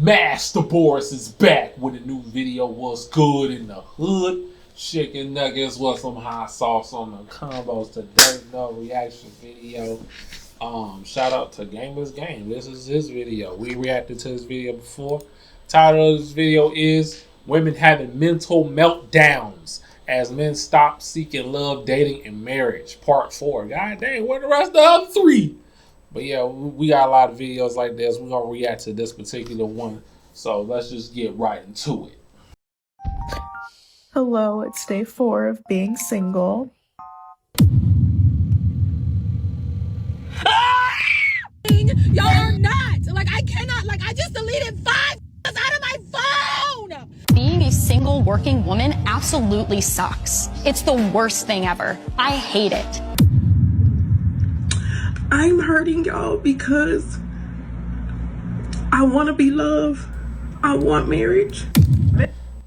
MasterBoris is back with a new video. What's good in the hood? Chicken nuggets with some hot sauce on the combos today. No reaction video. Shout out to Gamer's Game. This is his video. We reacted to this video before. Title of this video is Women Having Mental Meltdowns as Men Stop Seeking Love, Dating, and Marriage. Part 4. God dang, where the rest of the other 3? But yeah, we got a lot of videos like this. We're going to react to this particular one. So let's just get right into it. Hello, it's day 4 of being single. Y'all are not. Like, I cannot. Like, I just deleted 5 out of my phone. Being a single working woman absolutely sucks. It's the worst thing ever. I hate it. I'm hurting y'all because I want to be loved. I want marriage.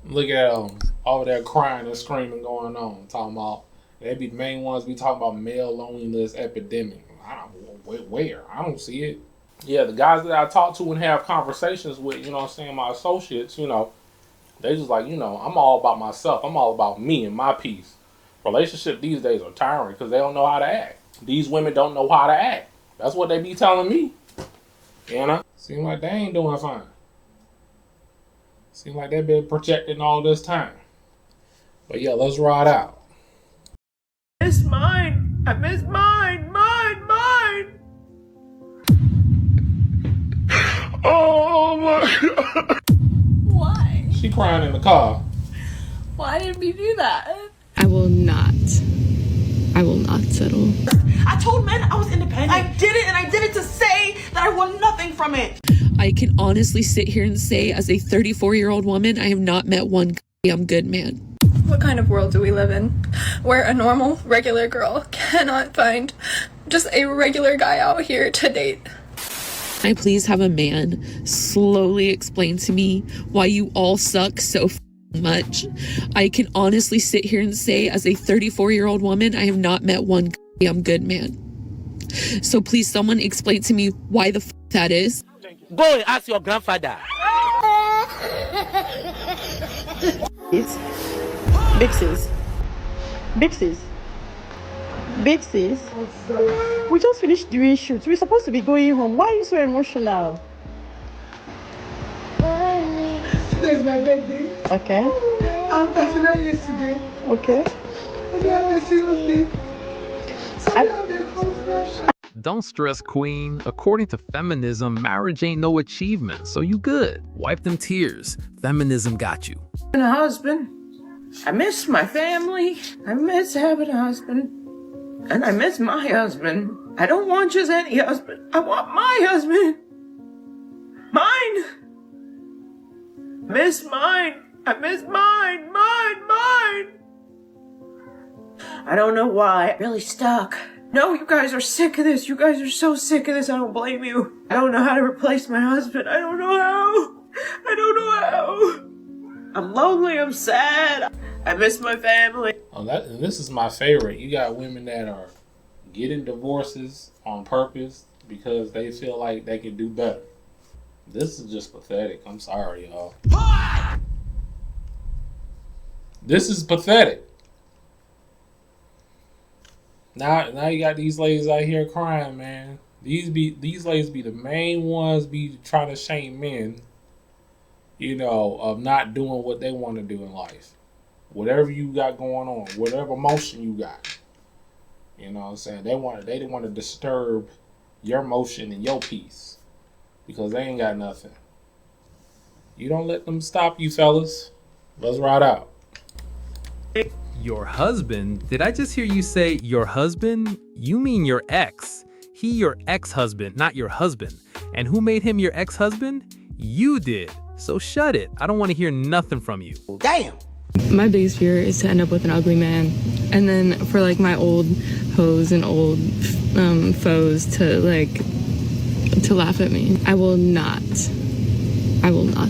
Look at them over there crying and screaming going on. Talking about, they be the main ones be talking about male loneliness epidemic. Where? I don't see it. Yeah, the guys that I talk to and have conversations with, you know what I'm saying, my associates, you know, they just like, you know, I'm all about myself. I'm all about me and my peace. Relationships these days are tiring because they don't know how to act. These women don't know how to act. That's what they be telling me. You know? Seem like they ain't doing fine. Seem like they've been projecting all this time. But yeah, let's ride out. Miss mine. I miss mine. Mine. Oh my God. Why? She crying in the car. Why did we do that? I will not settle. I told men I was independent. I did it, and I did it to say that I want nothing from it. I can honestly sit here and say, as a 34-year-old woman, I have not met one damn good man. What kind of world do we live in where a normal, regular girl cannot find just a regular guy out here to date? Can I please have a man slowly explain to me why you all suck so much? I can honestly sit here and say, as a 34-year-old woman, I have not met one damn good man. So please, someone explain to me why the that is. Go and ask your grandfather. Big sis, we just finished doing shoots. We're supposed to be going home. Why are you so emotional? Today's my birthday. Okay. I'm 39 yesterday. Okay. I don't have a single thing. So I have a husband. Don't stress, queen. According to feminism, marriage ain't no achievement, so you good. Wipe them tears. Feminism got you. And a husband. I miss my family. I miss having a husband. And I miss my husband. I don't want just any husband. I want my husband. Mine. Miss mine. I miss mine. Mine. I don't know why. I'm really stuck. No, you guys are sick of this. You guys are so sick of this. I don't blame you. I don't know how to replace my husband. I don't know how. I'm lonely. I'm sad. I miss my family. Oh, this is my favorite. You got women that are getting divorces on purpose because they feel like they can do better. This is just pathetic. I'm sorry, y'all. This is pathetic. Now you got these ladies out here crying, man. These ladies be the main ones be trying to shame men, you know, of not doing what they want to do in life. Whatever you got going on, whatever emotion you got. You know what I'm saying? They didn't want to disturb your emotion and your peace because they ain't got nothing. You don't let them stop you, fellas. Let's ride out. Your husband? Did I just hear you say your husband? You mean your ex. He your ex-husband, not your husband. And who made him your ex-husband? You did. So shut it. I don't want to hear nothing from you. Damn. My biggest fear is to end up with an ugly man. And then for like my old hoes and old foes to laugh at me. I will not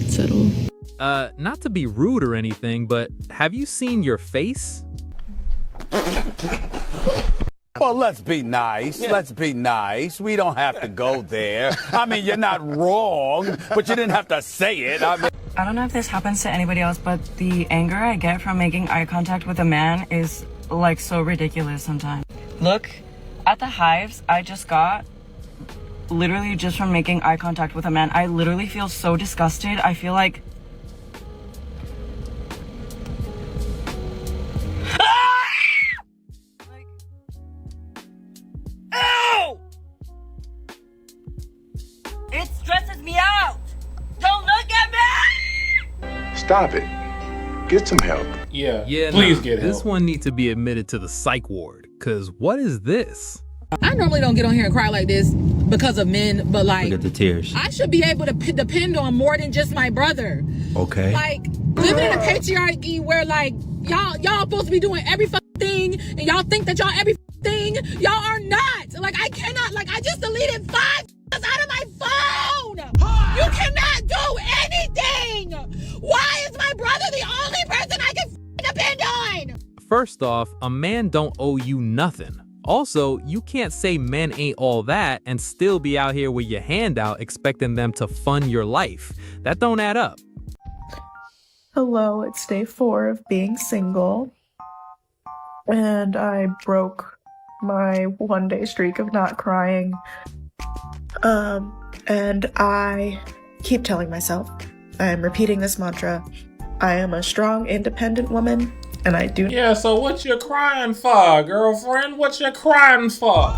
settle. Not to be rude or anything, but have you seen your face? Well, let's be nice. Yeah. Let's be nice. We don't have to go there. I mean, you're not wrong, but you didn't have to say it. I don't know if this happens to anybody else, but the anger I get from making eye contact with a man is like so ridiculous sometimes. Look at the hives I just got, literally just from making eye contact with a man. I literally feel so disgusted. I feel like ew! It stresses me out. Don't look at me. Stop it. Get some help. Yeah. Yeah, Please get help. This one needs to be admitted to the psych ward, cause what is this? I normally don't get on here and cry like this because of men, but like, Look at the tears. I should be able to depend on more than just my brother. Okay. Like, living in a patriarchy where like y'all supposed to be doing every fucking thing, and y'all think that y'all every thing. Y'all are not. Like, I cannot. Like, I just deleted 5 out of my phone. You cannot do anything. Why is my brother the only person I can depend on? First off, a man don't owe you nothing. Also, you can't say men ain't all that and still be out here with your hand out expecting them to fund your life. That don't add up. Hello, it's day 4 of being single. And I broke my 1-day streak of not crying. And I keep telling myself, I'm repeating this mantra, I am a strong, independent woman, and I do. Yeah, so what you crying for, girlfriend? What you crying for?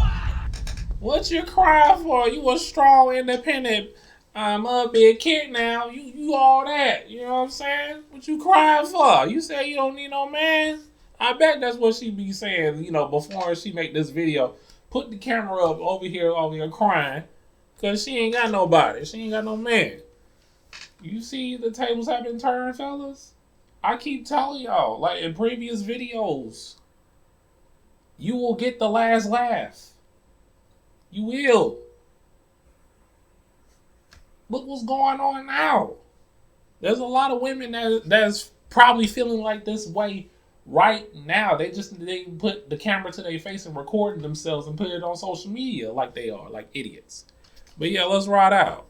What you crying for? You a strong, independent, I'm a big kid now. You all that. You know what I'm saying? What you crying for? You say you don't need no man? I bet that's what she be saying, you know, before she make this video. Put the camera up over here crying. Because she ain't got nobody. She ain't got no man. You see the tables have been turned, fellas? I keep telling y'all, like in previous videos, you will get the last laugh. You will. Look what's going on now. There's a lot of women that's probably feeling like this way right now. They put the camera to their face and recording themselves and put it on social media like they are, like idiots. But yeah, let's ride out.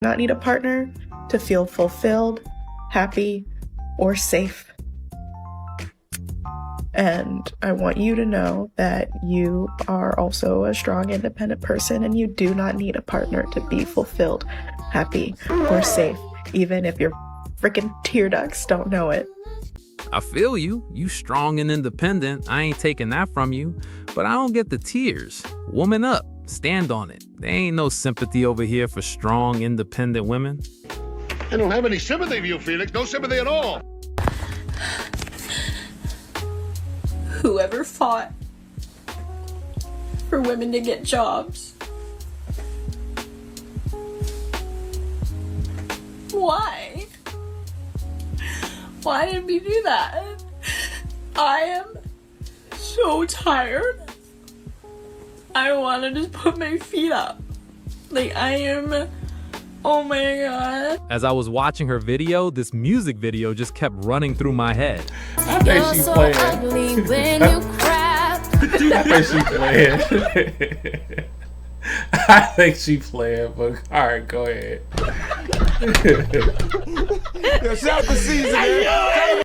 Not need a partner to feel fulfilled, happy, or safe. And I want you to know that you are also a strong, independent person, and you do not need a partner to be fulfilled, happy, or safe, even if your freaking tear ducts don't know it. I feel you. You strong and independent. I ain't taking that from you. But I don't get the tears. Woman up. Stand on it. There ain't no sympathy over here for strong, independent women. I don't have any sympathy for you, Felix. No sympathy at all. Whoever fought for women to get jobs. Why? Why did we do that? I am so tired. I want to just put my feet up. Like, I am, oh my God. As I was watching her video, this music video just kept running through my head. I think she's playing. I think she playing. I think she playing, but alright, go ahead.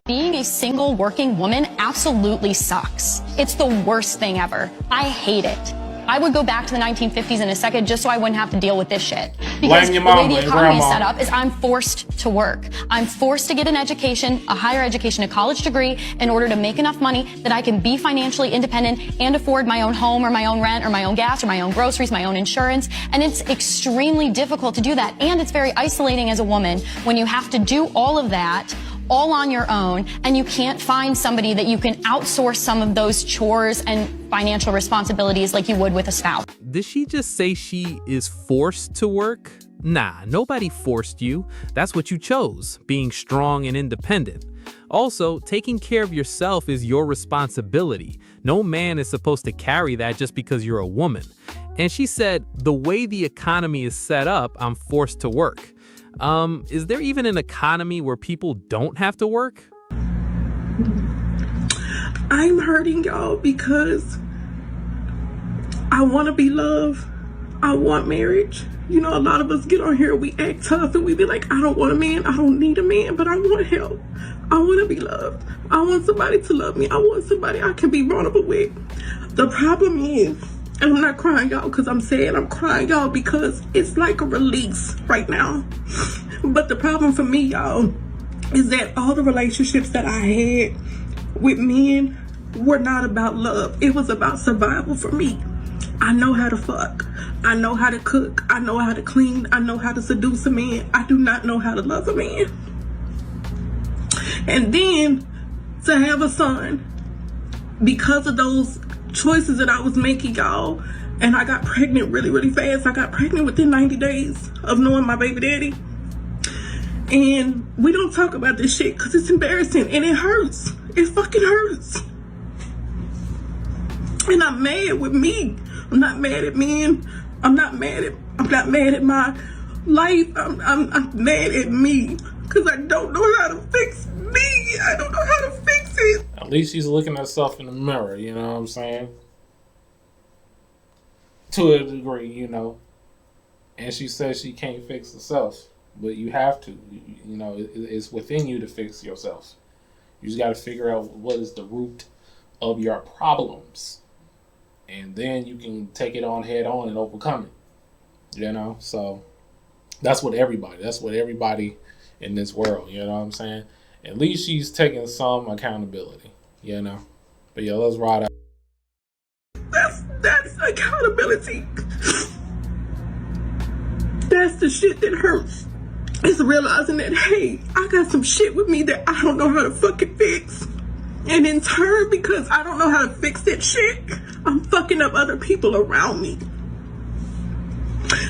Being a single working woman absolutely sucks. It's the worst thing ever. I hate it. I would go back to the 1950s in a second just so I wouldn't have to deal with this shit. Because the way the economy is set up is I'm forced to work. I'm forced to get an education, a higher education, a college degree in order to make enough money that I can be financially independent and afford my own home or my own rent or my own gas or my own groceries, my own insurance. And it's extremely difficult to do that. And it's very isolating as a woman when you have to do all of that all on your own, and you can't find somebody that you can outsource some of those chores and financial responsibilities like you would with a spouse. Did she just say she is forced to work? Nah, nobody forced you. That's what you chose, being strong and independent. Also, taking care of yourself is your responsibility. No man is supposed to carry that just because you're a woman. And she said, the way the economy is set up, I'm forced to work. Is there even an economy where people don't have to work? I'm hurting y'all because I want to be loved. I want marriage. You know, a lot of us get on here, we act tough, and we be like, I don't want a man, I don't need a man, but I want help. I want to be loved. I want somebody to love me. I want somebody I can be vulnerable with. The problem is, and I'm not crying out because I'm sad, I'm crying out because it's like a release right now. But the problem for me, y'all, is that all the relationships that I had with men were not about love. It was about survival for me. I know how to fuck. I know how to cook. I know how to clean. I know how to seduce a man. I do not know how to love a man. And then to have a son, because of those choices that I was making, y'all, and I got pregnant really, really fast. I got pregnant within 90 days of knowing my baby daddy. And we don't talk about this shit because it's embarrassing and it hurts. It fucking hurts. And I'm mad with me. I'm not mad at men. I'm not mad at my life. I'm mad at me because I don't know how to fix me. I don't know how to fix it. At least she's looking at herself in the mirror, you know what I'm saying? To a degree, you know. And she says she can't fix herself, but you have to. You know, it's within you to fix yourself. You just got to figure out what is the root of your problems. And then you can take it on head on and overcome it. You know? So that's what everybody in this world, you know what I'm saying? At least she's taking some accountability, you know? But yeah, let's ride out. That's accountability. That's the shit that hurts. It's realizing that, hey, I got some shit with me that I don't know how to fucking fix. And in turn, because I don't know how to fix that shit, I'm fucking up other people around me.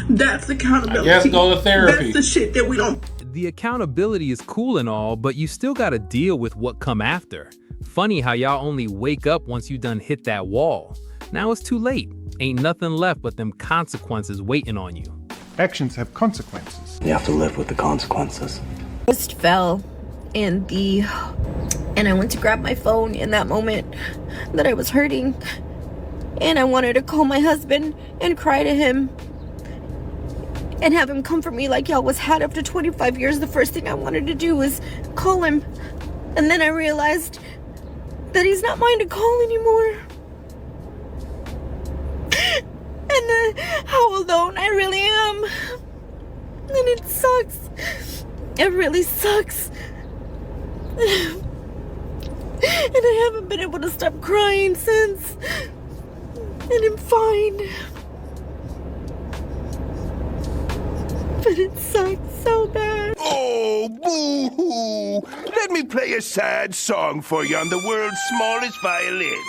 That's accountability. I guess go to therapy. That's the shit that we don't. The accountability is cool and all, but you still gotta deal with what come after. Funny how y'all only wake up once you done hit that wall. Now it's too late. Ain't nothing left but them consequences waiting on you. Actions have consequences. You have to live with the consequences. I just fell and I went to grab my phone in that moment that I was hurting, and I wanted to call my husband and cry to him and have him comfort me like y'all was had after 25 years. The first thing I wanted to do was call him, and then I realized that he's not mine to call anymore. And how alone I really am. And it sucks. It really sucks. And I haven't been able to stop crying since. And I'm fine. But it sucks so bad. Oh, boo-hoo! Let me play a sad song for you on the world's smallest violin.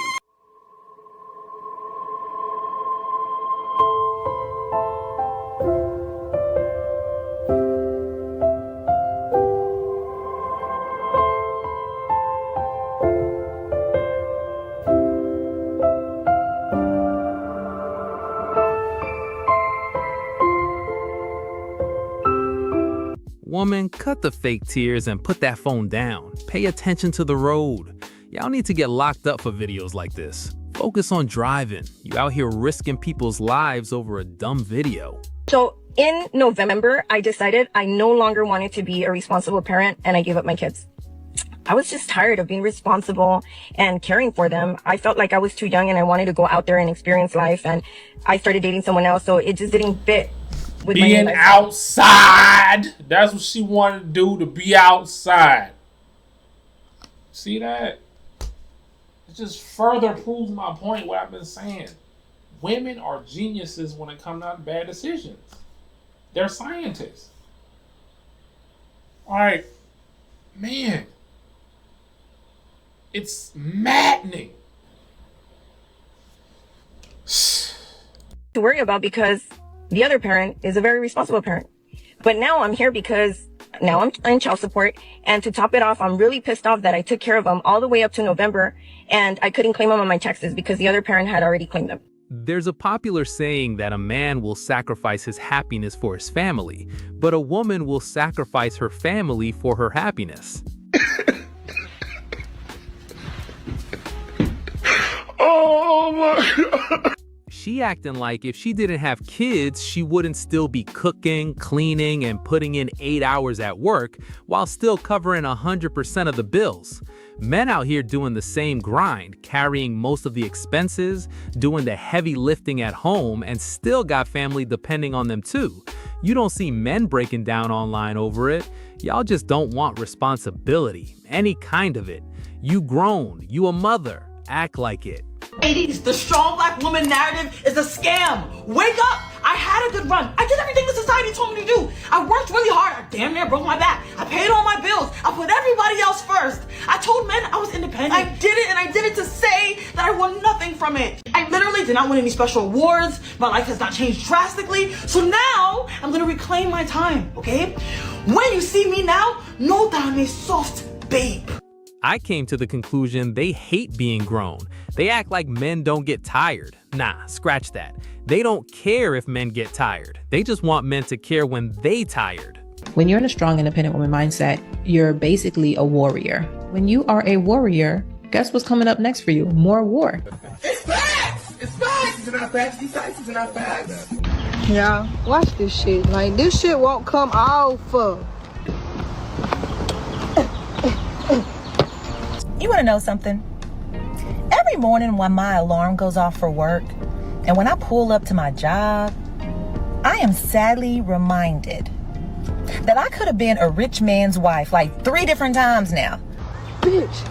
Woman, cut the fake tears and put that phone down. Pay attention to the road. Y'all need to get locked up for videos like this. Focus on driving. You out here risking people's lives over a dumb video. So in November, I decided I no longer wanted to be a responsible parent, and I gave up my kids. I was just tired of being responsible and caring for them. I felt like I was too young and I wanted to go out there and experience life, and I started dating someone else, so it just didn't fit with being outside. That's what she wanted to do, to be outside. See that? It just further proves my point, what I've been saying. Women are geniuses when it comes down to bad decisions. They're scientists. Like, man, it's maddening. To worry about, because the other parent is a very responsible parent. But now I'm here because now I'm in child support. And to top it off, I'm really pissed off that I took care of them all the way up to November, and I couldn't claim them on my taxes because the other parent had already claimed them. There's a popular saying that a man will sacrifice his happiness for his family, but a woman will sacrifice her family for her happiness. Oh my God. She acting like if she didn't have kids, she wouldn't still be cooking, cleaning, and putting in 8 hours at work while still covering 100% of the bills. Men out here doing the same grind, carrying most of the expenses, doing the heavy lifting at home, and still got family depending on them too. You don't see men breaking down online over it. Y'all just don't want responsibility, any kind of it. You grown, you a mother, act like it. Ladies, the strong black woman narrative is a scam. Wake up! I had a good run. I did everything the society told me to do. I worked really hard. I damn near broke my back. I paid all my bills. I put everybody else first. I told men I was independent. I did it, and I did it to say that I won nothing from it. I literally did not win any special awards. My life has not changed drastically. So now I'm gonna reclaim my time, okay? When you see me now, know that I'm a soft babe. I came to the conclusion they hate being grown. They act like men don't get tired. Nah, scratch that. They don't care if men get tired. They just want men to care when they tired. When you're in a strong, independent woman mindset, you're basically a warrior. When you are a warrior, guess what's coming up next for you? More war. It's facts! It's facts! It's not facts. These facts is not facts. Yeah, watch this shit. Like, this shit won't come off. You want to know something? Every morning when my alarm goes off for work, and when I pull up to my job, I am sadly reminded that I could have been a rich man's wife like 3 different times now. Bitch.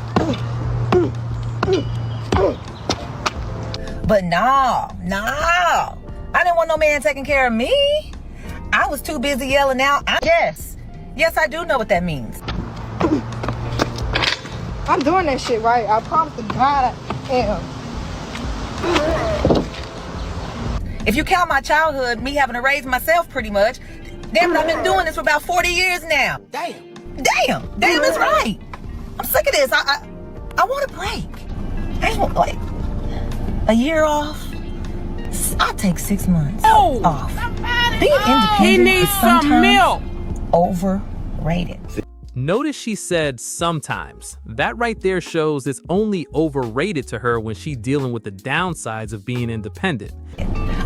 But no. I didn't want no man taking care of me. I was too busy yelling out, yes, I do know what that means. I'm doing that shit right. I promise to God I am. If you count my childhood, me having to raise myself pretty much, damn it, I've been doing this for about 40 years now. Damn is right. I'm sick of this. I want a break. I just want like a year off. I'll take 6 months off. Being independent is sometimes overrated. Notice she said sometimes. That right there shows it's only overrated to her when she's dealing with the downsides of being independent.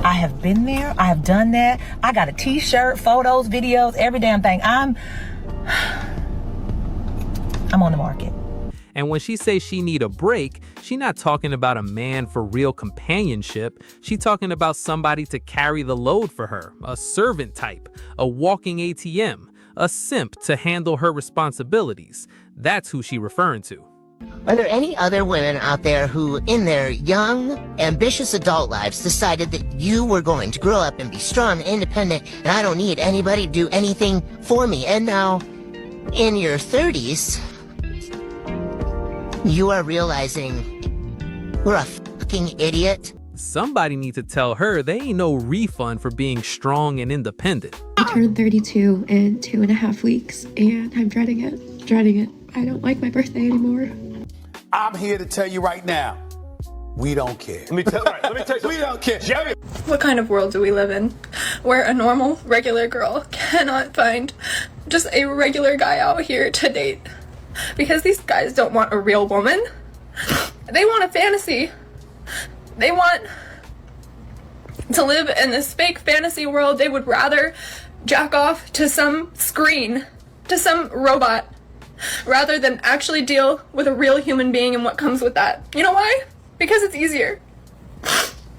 I have been there. I have done that. I got a t-shirt, photos, videos, every damn thing. I'm on the market. And when she says she need a break, she not talking about a man for real companionship. She talking about somebody to carry the load for her, a servant type, a walking ATM, a simp to handle her responsibilities. That's who she referring to. Are there any other women out there who, in their young, ambitious adult lives, decided that you were going to grow up and be strong and independent, and I don't need anybody to do anything for me, and now, in your 30s, you are realizing we're a fucking idiot? Somebody need to tell her they ain't no refund for being strong and independent. I turned 32 in 2.5 weeks, and I'm dreading it. I don't like my birthday anymore. I'm here to tell you right now, we don't care. Let me tell you, we don't care. What kind of world do we live in where a normal, regular girl cannot find just a regular guy out here to date? Because these guys don't want a real woman. They want a fantasy. They want to live in this fake fantasy world. They would rather jack off to some screen, to some robot, rather than actually deal with a real human being and what comes with that. You know why? Because it's easier.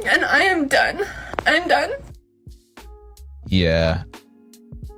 And I am done. I'm done. Yeah,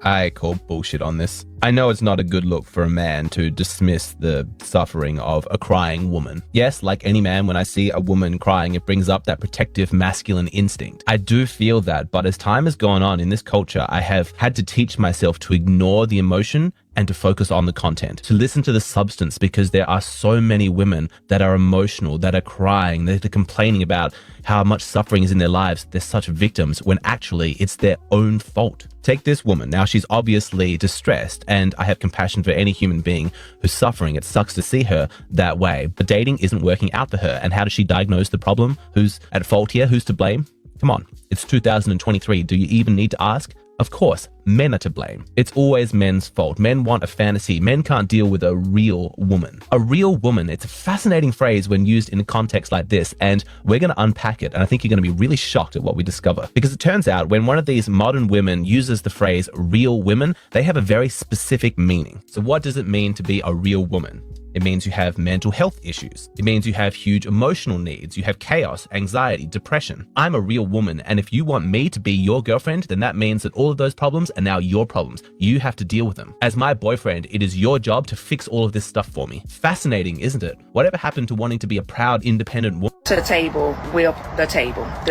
I call bullshit on this. I know it's not a good look for a man to dismiss the suffering of a crying woman. Yes, like any man, when I see a woman crying, it brings up that protective masculine instinct. I do feel that, but as time has gone on in this culture, I have had to teach myself to ignore the emotion and to focus on the content, to listen to the substance, because there are so many women that are emotional, that are crying, that are complaining about how much suffering is in their lives. They're such victims when actually it's their own fault. Take this woman. Now she's obviously distressed, and I have compassion for any human being who's suffering. It sucks to see her that way, but dating isn't working out for her. And how does she diagnose the problem? Who's at fault here? Who's to blame? Come on, it's 2023. Do you even need to ask? Of course, men are to blame. It's always men's fault. Men want a fantasy. Men can't deal with a real woman. A real woman, it's a fascinating phrase when used in a context like this, and we're going to unpack it, and I think you're going to be really shocked at what we discover. Because it turns out when one of these modern women uses the phrase real women, they have a very specific meaning. So what does it mean to be a real woman? It means you have mental health issues. It means you have huge emotional needs. You have chaos, anxiety, depression. I'm a real woman, and if you want me to be your girlfriend, then that means that all of those problems are now your problems. You have to deal with them. As my boyfriend, it is your job to fix all of this stuff for me. Fascinating, isn't it? Whatever happened to wanting to be a proud, independent woman? To the table, the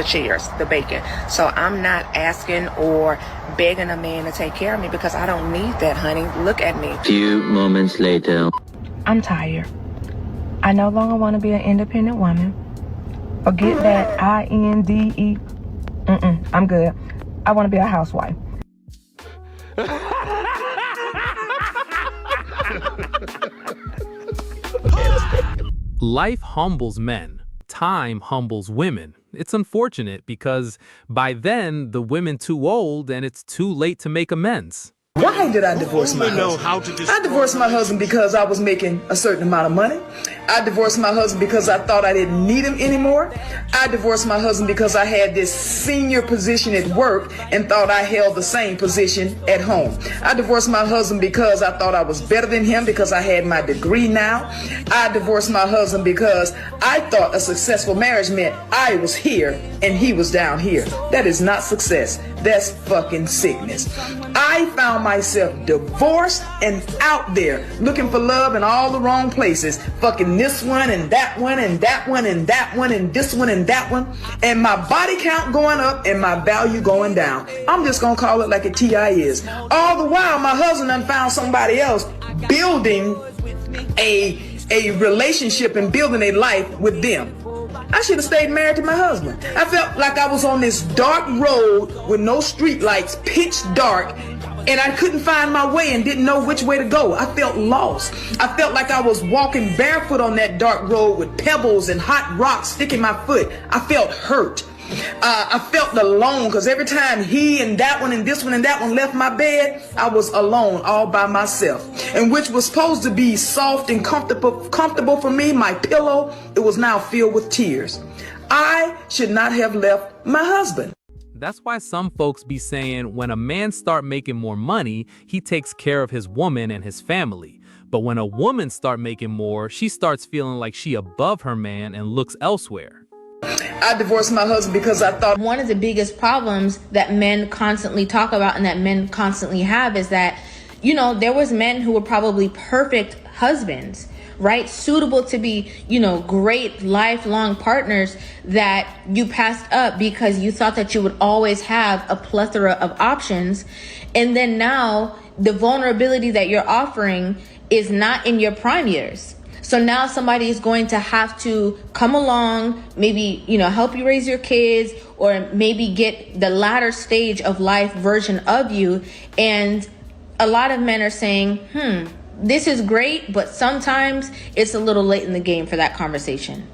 chairs, the bacon. So I'm not asking or begging a man to take care of me because I don't need that, honey. Look at me. Few moments later. I'm tired. I no longer want to be an independent woman. Forget that INDE. I'm good. I want to be a housewife. Life humbles men. Time humbles women. It's unfortunate because by then the women too old and it's too late to make amends. Why did I divorce my husband? I divorced my husband because I was making a certain amount of money. I divorced my husband because I thought I didn't need him anymore. I divorced my husband because I had this senior position at work and thought I held the same position at home. I divorced my husband because I thought I was better than him because I had my degree now. I divorced my husband because I thought a successful marriage meant I was here and he was down here. That is not success. That's fucking sickness. I found myself divorced and out there looking for love in all the wrong places, fucking this one and that one and that one and that one and this one and that one, and my body count going up and my value going down. I'm just gonna call it like a TI is. All the while my husband done found somebody else building a relationship and building a life with them. I should have stayed married to my husband. I felt like I was on this dark road with no street lights, pitch dark, and I couldn't find my way and didn't know which way to go. I felt lost. I felt like I was walking barefoot on that dark road with pebbles and hot rocks sticking my foot. I felt hurt. I felt alone because every time he and that one and this one and that one left my bed, I was alone all by myself. And which was supposed to be soft and comfortable for me, my pillow, it was now filled with tears. I should not have left my husband. That's why some folks be saying when a man start making more money, he takes care of his woman and his family. But when a woman start making more, she starts feeling like she above her man and looks elsewhere. I divorced my husband because I thought one of the biggest problems that men constantly talk about and that men constantly have is that, you know, there was men who were probably perfect husbands, right? Suitable to be, you know, great lifelong partners that you passed up because you thought that you would always have a plethora of options. And then now the vulnerability that you're offering is not in your prime years. So now somebody is going to have to come along, maybe, you know, help you raise your kids, or maybe get the latter stage of life version of you. And a lot of men are saying, this is great, but sometimes it's a little late in the game for that conversation.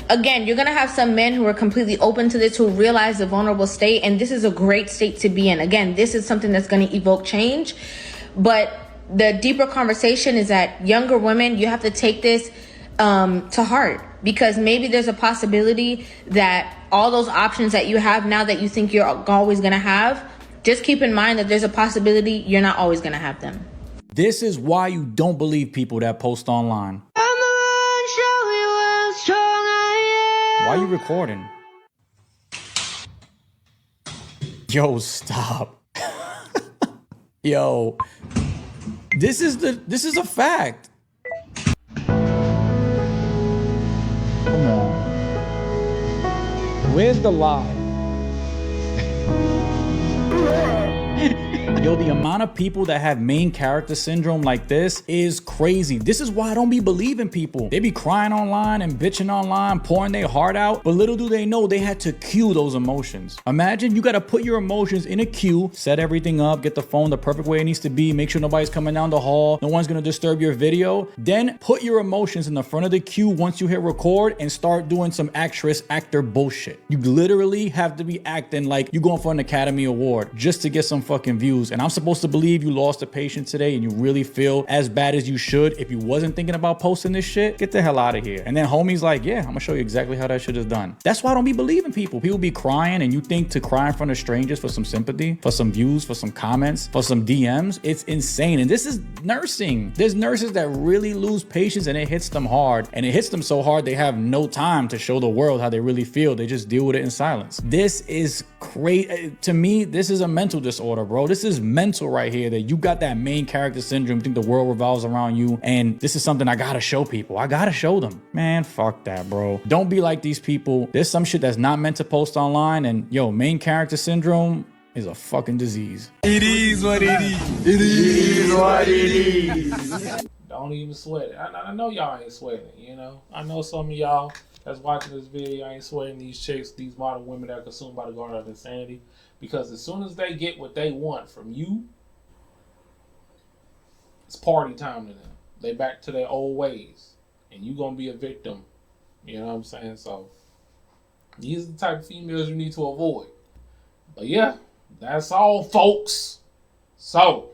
Again, you're going to have some men who are completely open to this, who realize the vulnerable state, and this is a great state to be in. Again, this is something that's going to evoke change, but the deeper conversation is that younger women, you have to take this to heart, because maybe there's a possibility that all those options that you have now that you think you're always going to have, just keep in mind that there's a possibility you're not always going to have them. This is why you don't believe people that post online. Why are you recording? Yo, stop. Yo. This is a fact. Come on. Where's the lie? Yo, the amount of people that have main character syndrome like this is crazy. This is why I don't be believing people. They be crying online and bitching online, pouring their heart out, but little do they know they had to cue those emotions. Imagine you gotta put your emotions in a queue, set everything up, get the phone the perfect way it needs to be, make sure nobody's coming down the hall, no one's gonna disturb your video, then put your emotions in the front of the queue once you hit record and start doing some actor bullshit. You literally have to be acting like you're going for an Academy Award just to get some fucking views. And I'm supposed to believe you lost a patient today and you really feel as bad as you should. If you wasn't thinking about posting this shit, get the hell out of here. And then homie's like, yeah, I'm gonna show you exactly how that shit is done. That's why I don't be believing people. People be crying and you think to cry in front of strangers for some sympathy, for some views, for some comments, for some DMs. It's insane. And this is nursing. There's nurses that really lose patience and it hits them hard. And it hits them so hard they have no time to show the world how they really feel. They just deal with it in silence. This is crazy. To me, this is a mental disorder, bro. This is mental right here, that you got that main character syndrome. You think the world revolves around you. And this is something I gotta show people. I gotta show them. Man, fuck that, bro. Don't be like these people. There's some shit that's not meant to post online. And yo, main character syndrome is a fucking disease. It is what it is. It is what it is. Don't even sweat it. I know y'all ain't sweating it, you know? I know some of y'all that's watching this video ain't sweating these chicks, these modern women that are consumed by the garden of insanity. Because as soon as they get what they want from you, it's party time to them. They back to their old ways. And you gonna be a victim. You know what I'm saying? So, these are the type of females you need to avoid. But yeah, that's all, folks. So,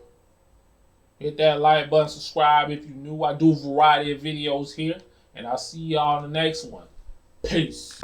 hit that like button, subscribe if you're new. I do a variety of videos here. And I'll see y'all in the next one. Peace.